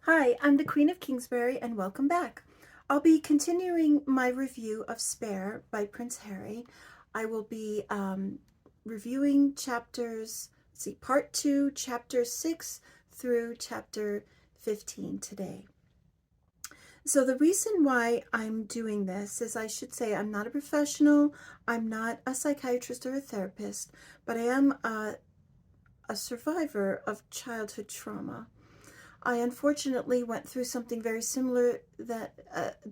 Hi, I'm the Queen of Kingsbury and welcome back. I'll be continuing my review of Spare by Prince Harry. I will be reviewing part 2, chapter 6 through chapter 15 today. So the reason why I'm doing this is I should say I'm not a professional, I'm not a psychiatrist or a therapist, but I am a survivor of childhood trauma. I unfortunately went through something very similar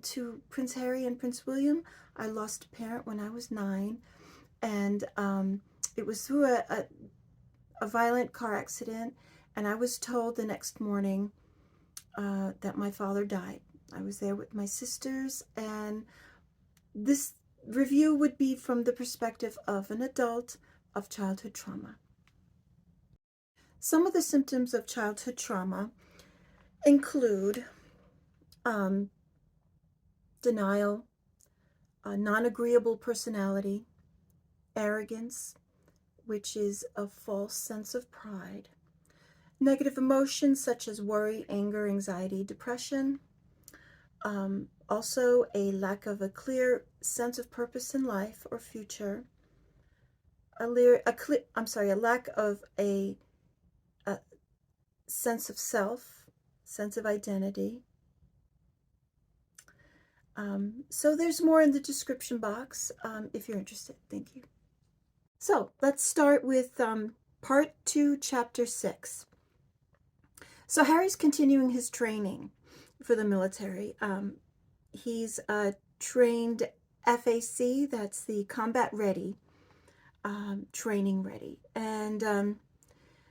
to Prince Harry and Prince William. I lost a parent when I was 9, and it was through a violent car accident, and I was told the next morning that my father died. I was there with my sisters, and this review would be from the perspective of an adult of childhood trauma. Some of the symptoms of childhood trauma include denial, a non-agreeable personality, arrogance, which is a false sense of pride, negative emotions such as worry, anger, anxiety, depression, also a lack of a clear sense of purpose in life or future, a lack of a sense of self, sense of identity. So there's more in the description box if you're interested. Thank you. So let's start with part 2, chapter 6. So Harry's continuing his training for the military. He's trained FAC, that's the combat ready, training ready. And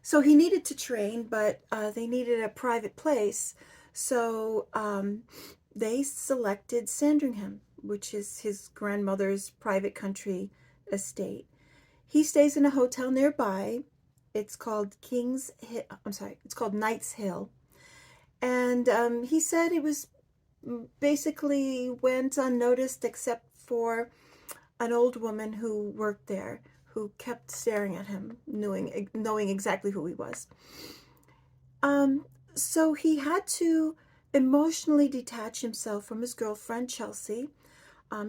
so he needed to train, but they needed a private place. So they selected Sandringham, which is his grandmother's private country estate. He stays in a hotel nearby. It's called it's called Knight's Hill. And he said it was basically went unnoticed except for an old woman who worked there who kept staring at him, knowing exactly who he was. So he had to emotionally detach himself from his girlfriend, Chelsea.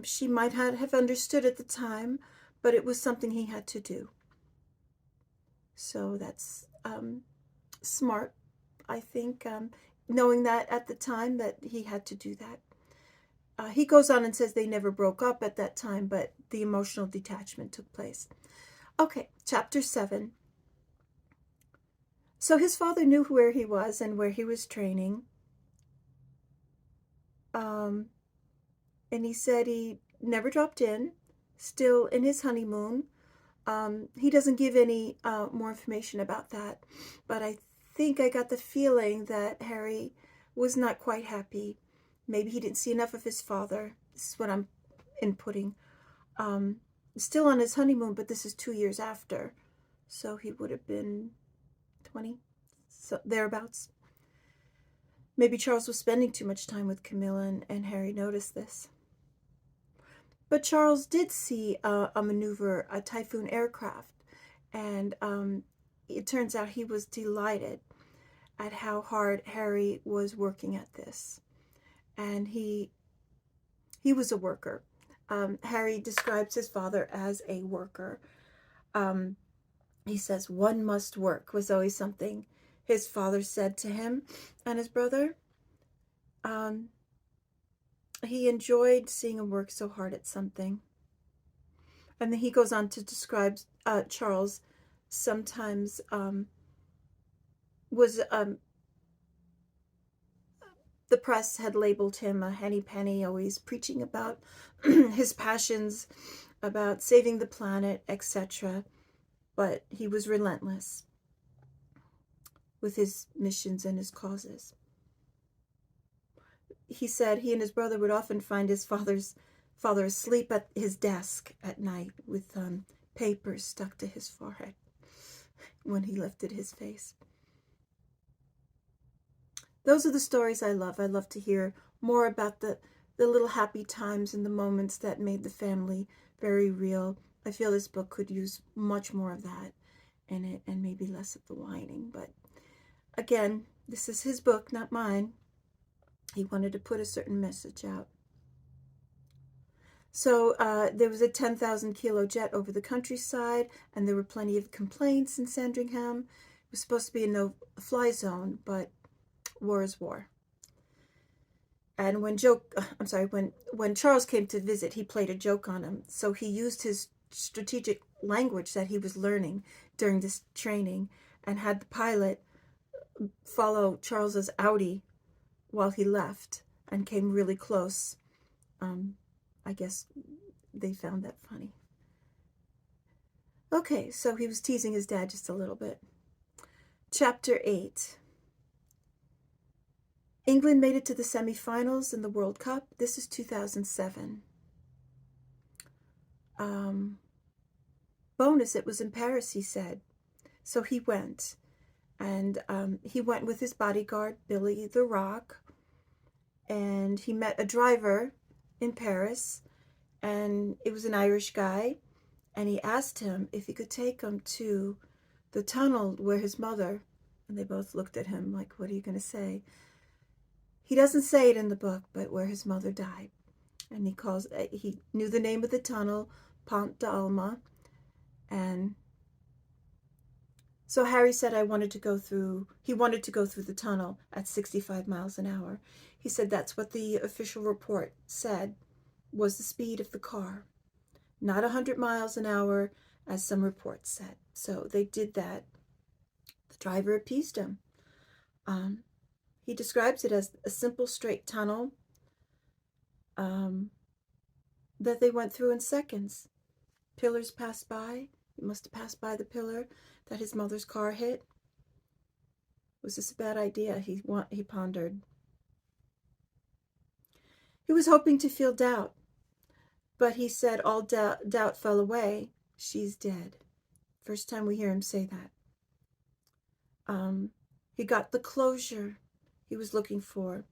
She might have understood at the time, but it was something he had to do. So that's smart, I think, knowing that at the time that he had to do that. He goes on and says they never broke up at that time, but the emotional detachment took place. Okay, chapter 7. So his father knew where he was and where he was training. And he said he never dropped in, still in his honeymoon. He doesn't give any more information about that, but I think I got the feeling that Harry was not quite happy. Maybe he didn't see enough of his father. This is what I'm inputting. Still on his honeymoon, but this is 2 years after. So he would have been 20, so thereabouts. Maybe Charles was spending too much time with Camilla, and Harry noticed this. But Charles did see a maneuver, a Typhoon aircraft, and it turns out he was delighted at how hard Harry was working at this. And he was a worker. Harry describes his father as a worker. He says, "One must work," was always something his father said to him and his brother. He enjoyed seeing him work so hard at something. And then he goes on to describe Charles sometimes was the press had labeled him a henny penny, always preaching about his passions, about saving the planet, etc. But he was relentless with his missions and his causes. He said he and his brother would often find his father asleep at his desk at night with papers stuck to his forehead when he lifted his face. Those are the stories I love. I love to hear more about the little happy times and the moments that made the family very real. I feel this book could use much more of that in it and maybe less of the whining. But again, this is his book, not mine. He wanted to put a certain message out. So there was a 10,000 kilo jet over the countryside, and there were plenty of complaints in Sandringham. It was supposed to be a no-fly zone, but war is war. And when Charles came to visit, he played a joke on him. So he used his strategic language that he was learning during this training and had the pilot follow Charles's Audi while he left and came really close. I guess they found that funny. Okay, so he was teasing his dad just a little bit. Chapter 8. England made it to the semifinals in the World Cup. This is 2007. Bonus, it was in Paris, he said. So he went. And he went with his bodyguard, Billy the Rock. And he met a driver in Paris. And it was an Irish guy. And he asked him if he could take him to the tunnel where his mother, and they both looked at him like, what are you going to say? He doesn't say it in the book, but where his mother died. And he knew the name of the tunnel, Pont d'Alma. And so Harry said he wanted to go through the tunnel at 65 miles an hour. He said that's what the official report said was the speed of the car, not 100 miles an hour as some reports said. So they did that. The driver appeased him. He describes it as a simple straight tunnel that they went through in seconds. Pillars passed by. He must have passed by the pillar that his mother's car hit. Was this a bad idea? He pondered. He was hoping to feel doubt, but he said all doubt fell away. She's dead. First time we hear him say that. He got the closure he was looking for.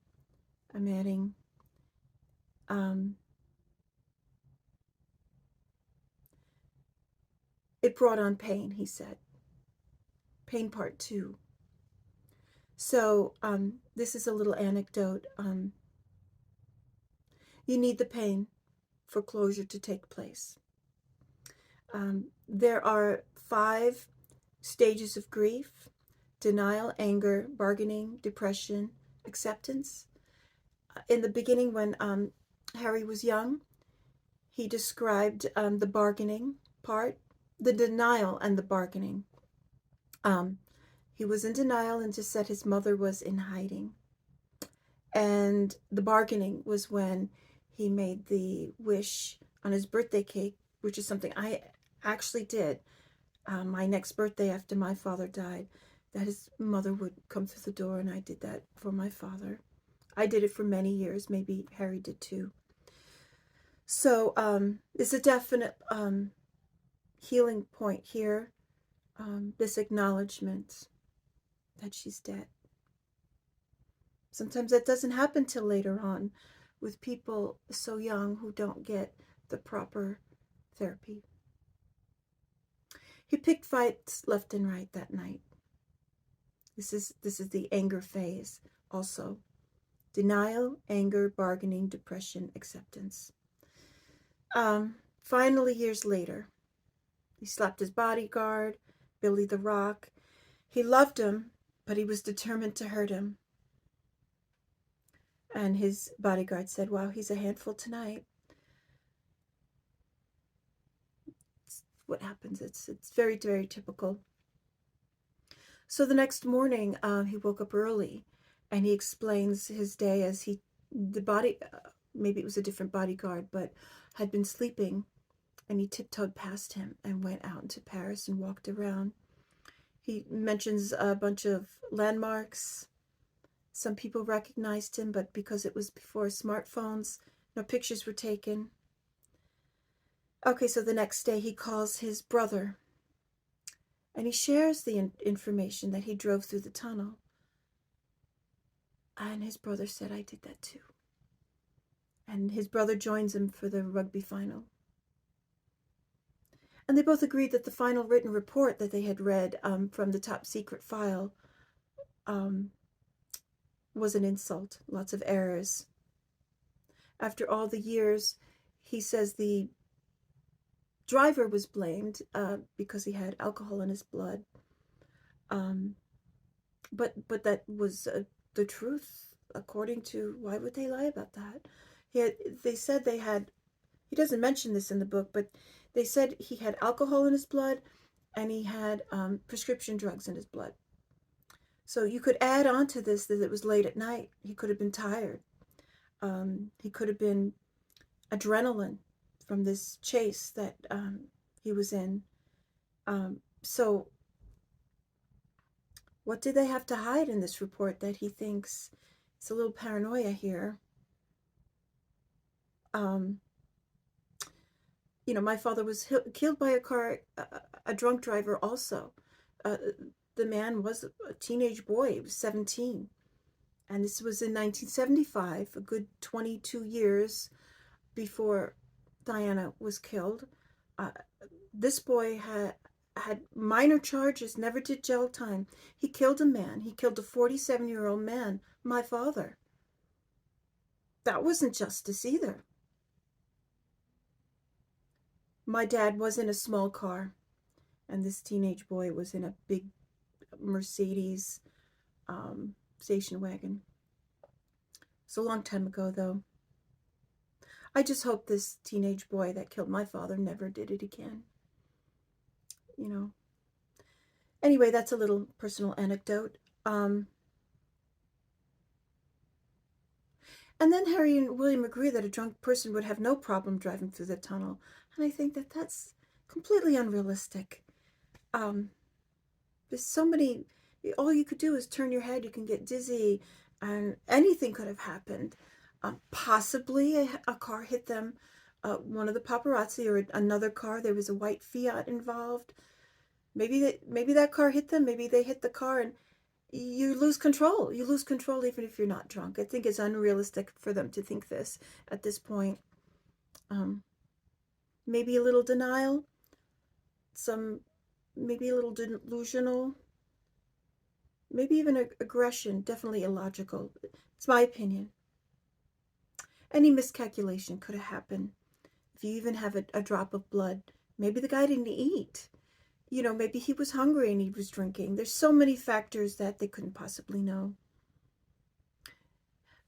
I'm adding. It brought on pain, he said. Pain part 2. So this is a little anecdote. You need the pain for closure to take place. There are 5 stages of grief: denial, anger, bargaining, depression, acceptance. In the beginning, when Harry was young, he described the bargaining part, the denial and the bargaining. He was in denial and just said his mother was in hiding. And the bargaining was when he made the wish on his birthday cake, which is something I actually did my next birthday after my father died, that his mother would come through the door, and I did that for my father. I did it for many years. Maybe Harry did too. So it's a definite healing point here, this acknowledgement that she's dead. Sometimes that doesn't happen till later on with people so young who don't get the proper therapy. He picked fights left and right that night. This is the anger phase also. Denial, anger, bargaining, depression, acceptance. Finally, years later, he slapped his bodyguard, Billy the Rock. He loved him, but he was determined to hurt him. And his bodyguard said, wow, he's a handful tonight. It's what happens. It's very, very typical. So the next morning, he woke up early, and he explains his day as maybe it was a different bodyguard, but had been sleeping, and he tiptoed past him and went out into Paris and walked around. He mentions a bunch of landmarks. Some people recognized him, but because it was before smartphones, no pictures were taken. Okay, so the next day he calls his brother, and he shares the information that he drove through the tunnel. And his brother said, I did that too. And his brother joins him for the rugby final. And they both agreed that the final written report that they had read from the top secret file was an insult, lots of errors. After all the years, he says the driver was blamed because he had alcohol in his blood. Um, but that was the truth, according to, why would they lie about that? They said they had, he doesn't mention this in the book, but they said he had alcohol in his blood and he had prescription drugs in his blood. So you could add on to this that it was late at night. He could have been tired. He could have been adrenaline from this chase that he was in. So what did they have to hide in this report that he thinks it's a little paranoia here? Um, my father was killed by a car, a drunk driver also. Uh, the man was a teenage boy, he was 17. And this was in 1975, a good 22 years before Diana was killed. Uh, this boy had minor charges, never did jail time. He killed a man. He killed a 47-year-old man, my father. That wasn't justice either. My dad was in a small car, and this teenage boy was in a big Mercedes station wagon. It's a long time ago, though. I just hope this teenage boy that killed my father never did it again. You know. Anyway, that's a little personal anecdote. And then Harry and William agree that a drunk person would have no problem driving through the tunnel. And I think that that's completely unrealistic. There's so many, all you could do is turn your head, you can get dizzy, and anything could have happened. Possibly a car hit them, one of the paparazzi or another car. There was a white Fiat involved. Maybe that car hit them, maybe they hit the car, and you lose control. You lose control even if you're not drunk. I think it's unrealistic for them to think this at this point. Maybe a little denial, maybe a little delusional, maybe even aggression, definitely illogical. It's my opinion. Any miscalculation could have happened. If you even have a drop of blood, maybe the guy didn't eat. Maybe he was hungry and he was drinking. There's so many factors that they couldn't possibly know.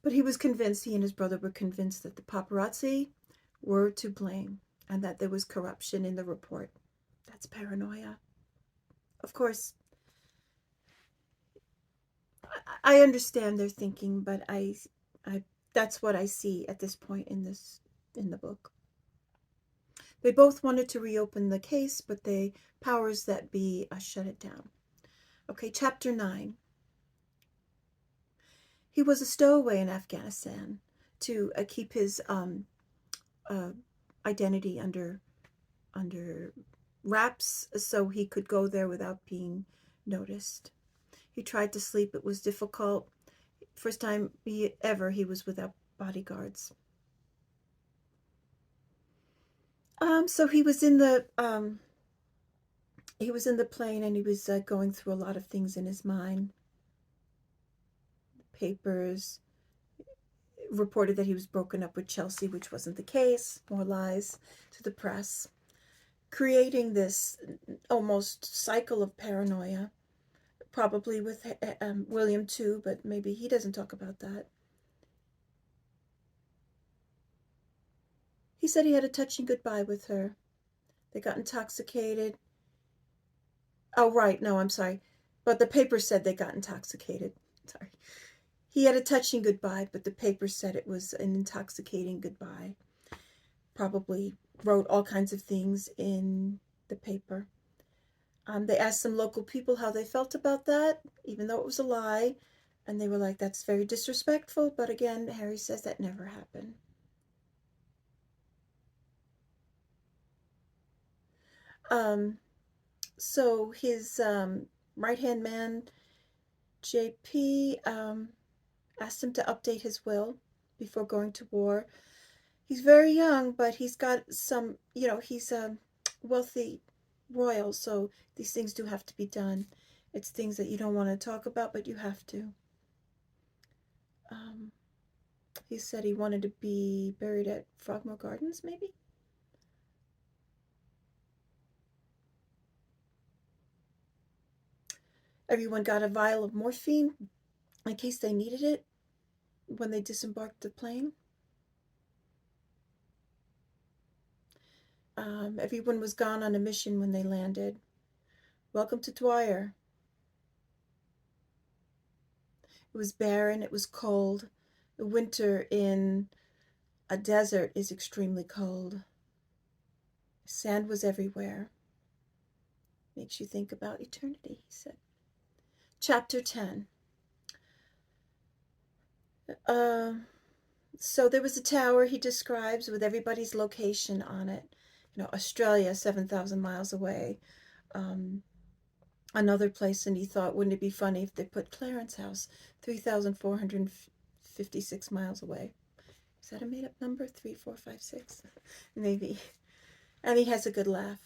But he and his brother were convinced that the paparazzi were to blame and that there was corruption in the report. That's paranoia. Of course, I understand their thinking, but I that's what I see at this point in the book. They both wanted to reopen the case, but the powers that be shut it down. Okay, chapter 9. He was a stowaway in Afghanistan to keep his identity under wraps so he could go there without being noticed. He tried to sleep. It was difficult. First time he was without bodyguards. So he was in the plane, and he was going through a lot of things in his mind. Papers reported that he was broken up with Chelsea, which wasn't the case. More lies to the press, creating this almost cycle of paranoia. Probably with William too, but maybe he doesn't talk about that. He said he had a touching goodbye with her. They got intoxicated. Oh, right. No, I'm sorry. But the paper said they got intoxicated. Sorry. He had a touching goodbye, but the paper said it was an intoxicating goodbye. Probably wrote all kinds of things in the paper. They asked some local people how they felt about that, even though it was a lie. And they were like, that's very disrespectful. But again, Harry says that never happened. So his right-hand man, JP, asked him to update his will before going to war. He's very young, but he's got some, he's a wealthy royal, so these things do have to be done. It's things that you don't want to talk about, but you have to. He said he wanted to be buried at Frogmore Gardens, maybe? Everyone got a vial of morphine in case they needed it when they disembarked the plane. Everyone was gone on a mission when they landed. Welcome to Dwyer. It was barren, it was cold. The winter in a desert is extremely cold. Sand was everywhere. Makes you think about eternity, he said. Chapter 10. So there was a tower he describes with everybody's location on it. Australia, 7,000 miles away. Another place, and he thought, wouldn't it be funny if they put Clarence House 3,456 miles away? Is that a made up number? 3, 4, 5, 6? Maybe. And he has a good laugh.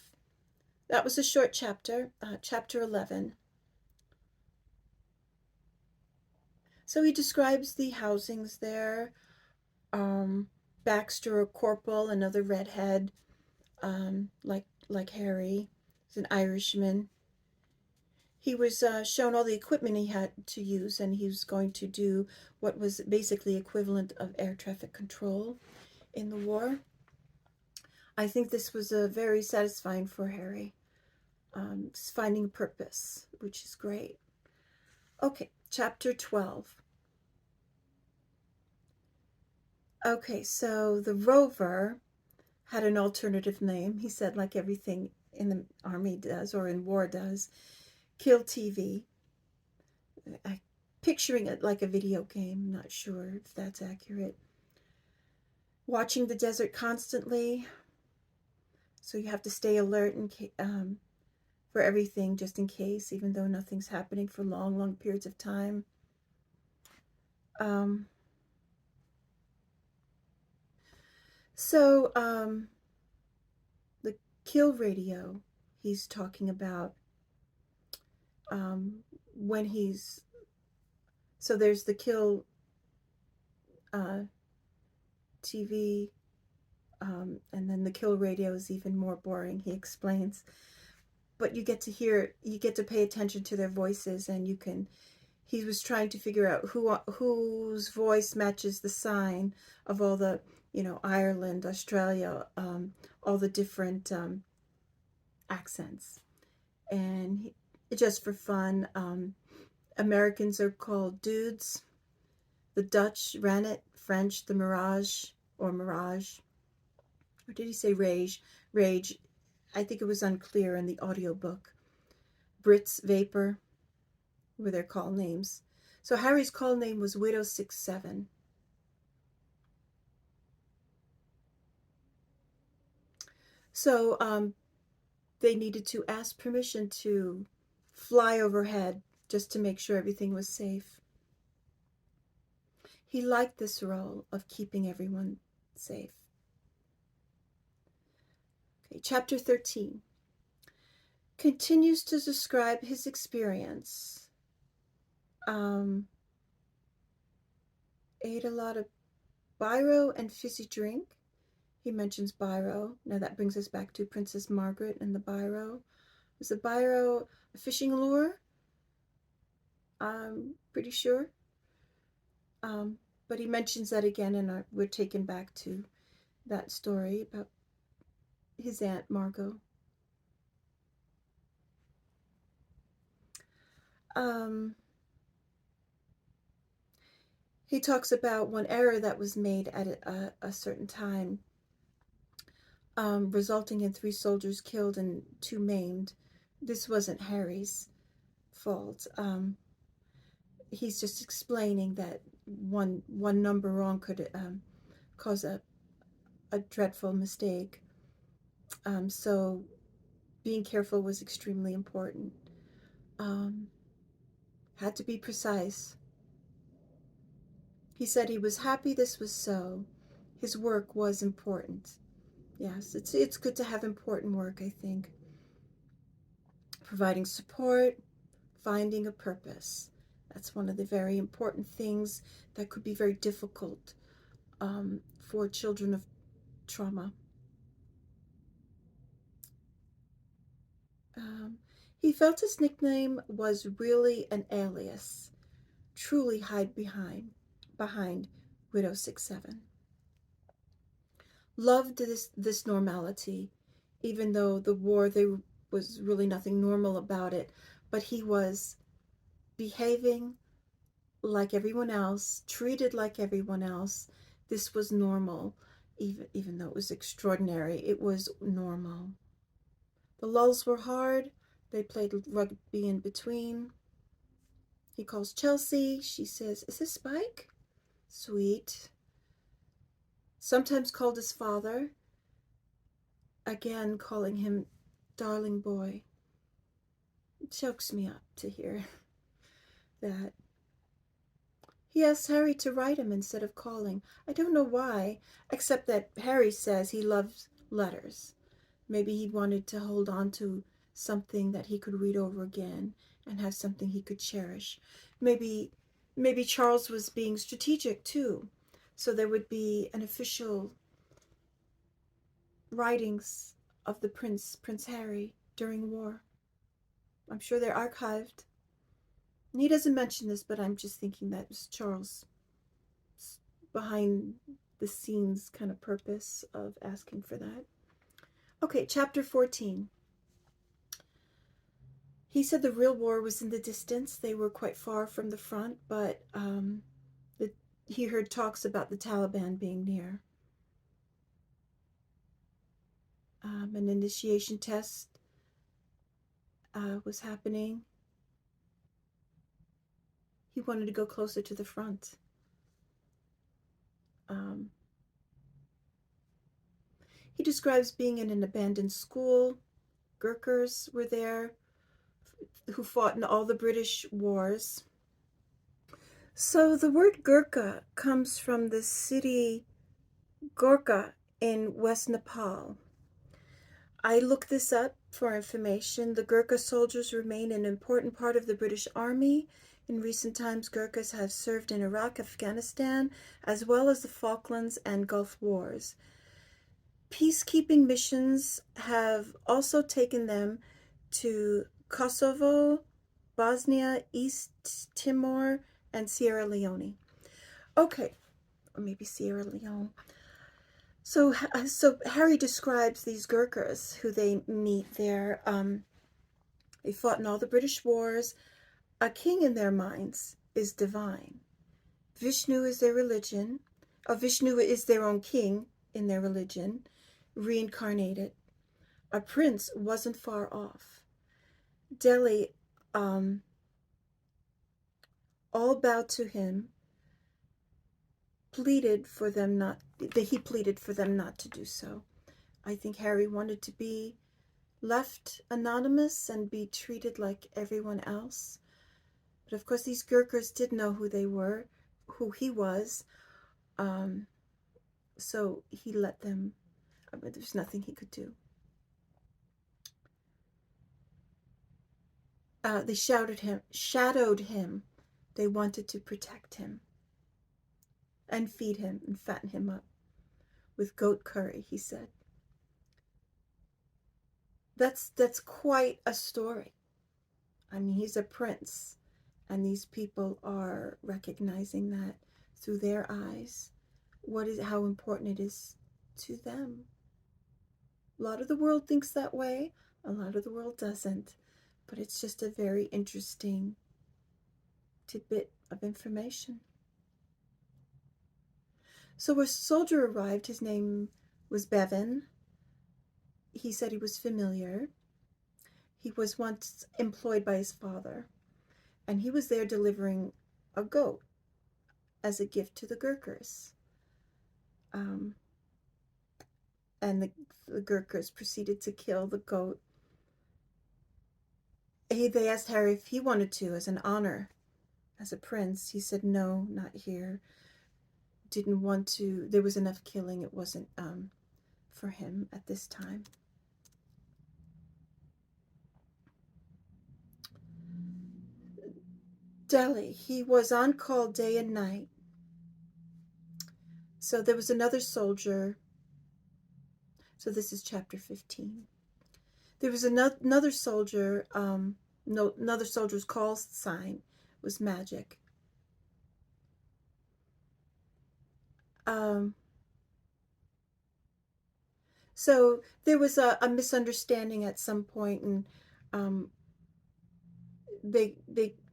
That was a short chapter, chapter 11. So he describes the housings there. Baxter, a corporal, another redhead, like Harry. He's an Irishman. He was shown all the equipment he had to use, and he was going to do what was basically equivalent of air traffic control in the war. I think this was very satisfying for Harry. Finding a purpose, which is great. Okay, chapter 12. Okay, so the rover had an alternative name. He said, like everything in the army does or in war does, Kill TV. I'm picturing it like a video game. Not sure if that's accurate. Watching the desert constantly, so you have to stay alert for everything, just in case, even though nothing's happening for long periods of time. So the kill radio he's talking about, when he's, so there's the kill TV, and then the kill radio is even more boring, he explains. But you get to pay attention to their voices, and he was trying to figure out whose voice matches the sign of all the, Ireland, Australia, all the different accents. And just for fun, Americans are called dudes. The Dutch, Rennet. French, the Mirage, or Mirage. Or did he say Rage? Rage. I think it was unclear in the audiobook. Brits, Vapor, were their call names. So Harry's call name was Widow 67. So they needed to ask permission to fly overhead just to make sure everything was safe. He liked this role of keeping everyone safe. Okay, chapter 13 continues to describe his experience. Ate a lot of biro and fizzy drink. He mentions biro. Now that brings us back to Princess Margaret and the biro. Was the biro a fishing lure? I'm pretty sure. But he mentions that again, and we're taken back to that story about his Aunt Margot. He talks about one error that was made at a certain time, resulting in 3 soldiers killed and 2 maimed. This wasn't Harry's fault. He's just explaining that one number wrong could cause a dreadful mistake. So being careful was extremely important. Had to be precise. He said he was happy this was so. His work was important. Yes, it's good to have important work, I think. Providing support, finding a purpose. That's one of the very important things that could be very difficult for children of trauma. Um, he felt his nickname was really an alias, truly hide behind Widow 67. Loved this normality, even though the war there was really nothing normal about it, but he was behaving like everyone else, treated like everyone else. This was normal, even though it was extraordinary. It was normal. The lulls were hard. They played rugby in between. He calls Chelsea. She says, "Is this Spike?" Sweet. Sometimes called his father. Again, calling him darling boy. It chokes me up to hear that. He asks Harry to write him instead of calling. I don't know why, except that Harry says he loves letters. Maybe he wanted to hold on to something that he could read over again and have something he could cherish. Maybe Charles was being strategic too. So there would be an official writings of the Prince Harry during war. I'm sure they're archived. And he doesn't mention this, but I'm just thinking that was Charles' behind the scenes kind of purpose of asking for that. Okay, chapter 14. He said the real war was in the distance. They were quite far from the front, but he heard talks about the Taliban being near. An initiation test was happening. He wanted to go closer to the front. He describes being in an abandoned school. Gurkhas were there who fought in all the British wars. So the word Gurkha comes from the city Gorkha in West Nepal. I looked this up for information. The Gurkha soldiers remain an important part of the British Army. In recent times, Gurkhas have served in Iraq, Afghanistan, as well as the Falklands and Gulf Wars. Peacekeeping missions have also taken them to Kosovo, Bosnia, East Timor, and Sierra Leone. Okay, or maybe Sierra Leone. So Harry describes these Gurkhas who they meet there. They fought in all the British wars. A king in their minds is divine. Vishnu is their religion. Vishnu is their own king in their religion, reincarnated. A prince wasn't far off. Delhi, all bowed to him, pleaded for them not. He pleaded for them not to do so. I think Harry wanted to be left anonymous and be treated like everyone else. But of course, these Gurkhas did know who they were, who he was. So he let them. I mean, there's nothing he could do. They shadowed him. They wanted to protect him and feed him and fatten him up with goat curry, he said. That's quite a story. I mean, he's a prince, and these people are recognizing that through their eyes. How important it is to them. A lot of the world thinks that way. A lot of the world doesn't. But it's just a very interesting tidbit of information. So a soldier arrived. His name was Bevan. He said he was familiar. He was once employed by his father, and he was there delivering a goat as a gift to the Gurkhas. And the Gurkhas proceeded to kill the goat. They asked Harry if he wanted to, as an honor, as a prince. He said, no, not here. Didn't want to. There was enough killing. It wasn't for him at this time. Delhi. He was on call day and night. So there was another soldier. So this is chapter 15. There was another soldier. No, another soldier's call sign was magic. Um, so there was a misunderstanding at some point, and um,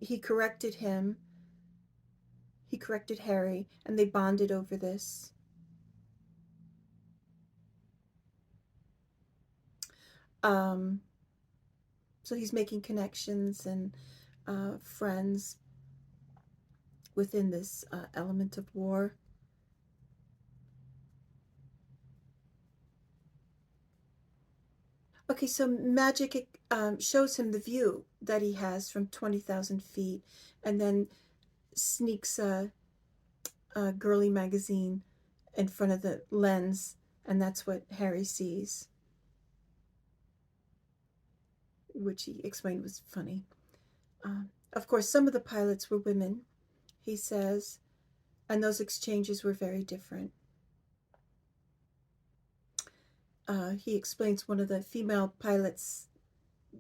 he corrected him. He corrected Harry, and they bonded over this. Um, so he's making connections and friends within this element of war. Okay, so magic shows him the view that he has from 20,000 feet, and then sneaks a girly magazine in front of the lens, and that's what Harry sees, which he explained was funny. Of course, some of the pilots were women, he says, and those exchanges were very different. He explains one of the female pilots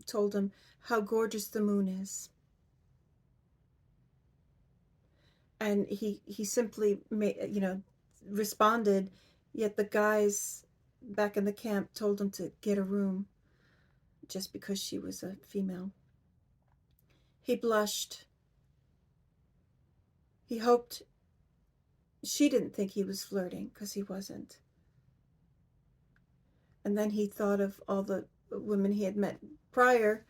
told him how gorgeous the moon is. And he simply responded, yet the guys back in the camp told him to get a room just because she was a female. He blushed. He hoped she didn't think he was flirting, because he wasn't. And then he thought of all the women he had met prior.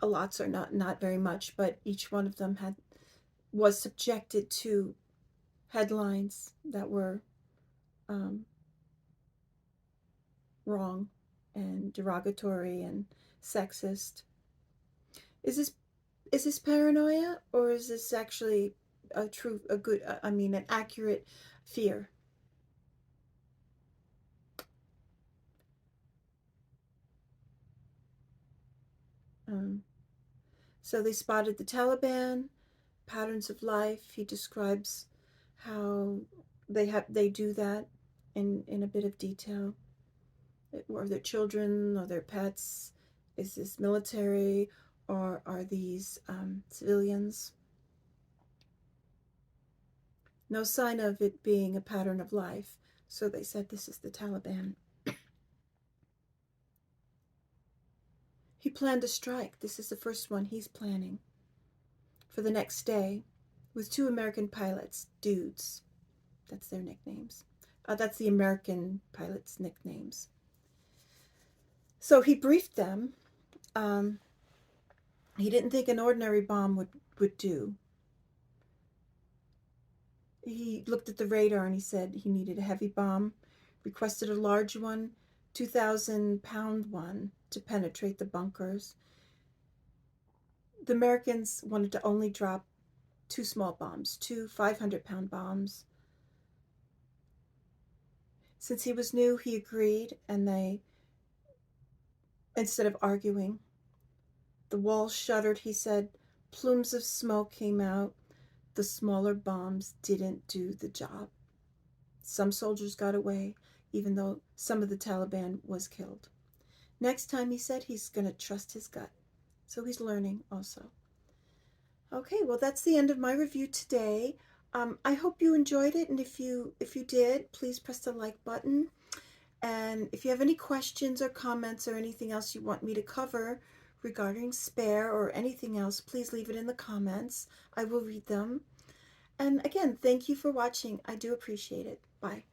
Lots or not very much, but each one of them was subjected to headlines that were wrong and derogatory and sexist. Is this paranoia, or is this actually an accurate fear? Um, so they spotted the Taliban, patterns of life. He describes how they do that in a bit of detail. Or their children or their pets? Is this military, or are these civilians? No sign of it being a pattern of life, so they said this is the Taliban. He planned a strike. This is the first one he's planning for the next day with two American pilots, dudes. That's their nicknames. That's the American pilots' nicknames. So he briefed them. Um, he didn't think an ordinary bomb would do. He looked at the radar and he said he needed a heavy bomb, requested a large one, 2,000-pound one, to penetrate the bunkers. The Americans wanted to only drop two small bombs, two 500-pound bombs. Since he was new, he agreed, and they, instead of arguing, the walls shuddered, he said. Plumes of smoke came out. The smaller bombs didn't do the job. Some soldiers got away, even though some of the Taliban was killed. Next time, he said, he's going to trust his gut. So he's learning also. Okay, well, that's the end of my review today. I hope you enjoyed it, and if you did, please press the like button. And if you have any questions or comments or anything else you want me to cover regarding Spare or anything else, please leave it in the comments. I will read them. And again, thank you for watching. I do appreciate it. Bye.